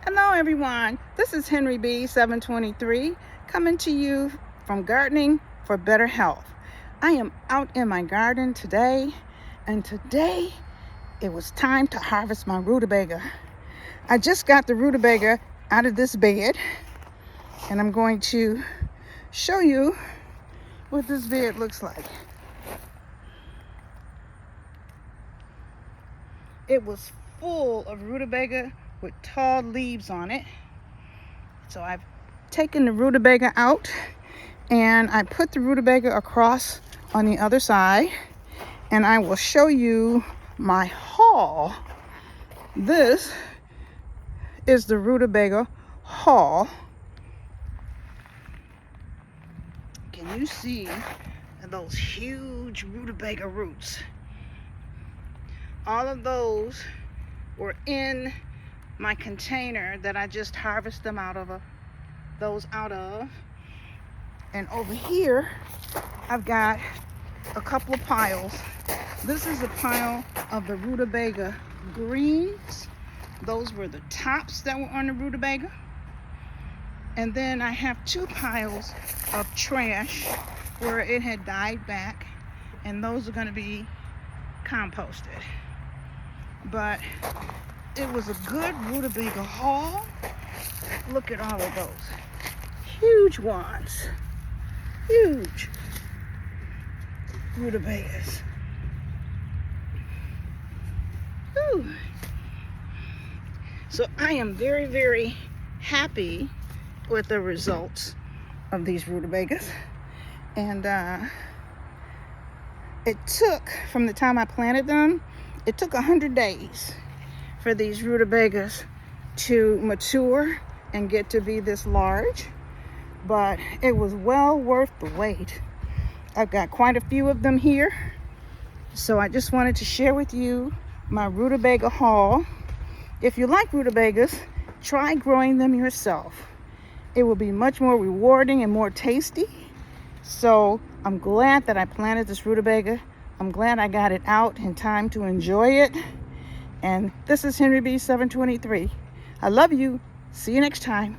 Hello everyone, this is Henry B 723 coming to you from Gardening for Better Health. I am out in my garden today, and today it was time to harvest my rutabaga. I just got the rutabaga out of this bed, and I'm going to show you what this bed looks like. It was full of rutabaga with tall leaves on it. So I've taken the rutabaga out and I put the rutabaga across on the other side, and I will show you my haul. This is the rutabaga haul. Can you see those huge rutabaga roots? All of those were in my container that I just harvested them out of. And over here I've got a couple of piles. This is a pile of the rutabaga greens. Those were the tops that were on the rutabaga. And then I have two piles of trash where it had died back, and those are going to be composted. But it was a good rutabaga haul. Look at all of those huge ones, huge rutabagas. Whew. So I am very, very happy with the results of these rutabagas. And it took, from the time I planted them, it took 100 days for these rutabagas to mature and get to be this large, but it was well worth the wait. I've got quite a few of them here, so I just wanted to share with you my rutabaga haul. If you like rutabagas, try growing them yourself. It will be much more rewarding and more tasty. So I'm glad that I planted this rutabaga. I'm glad I got it out in time to enjoy it. And this is Henry B 723. I love you. See you next time.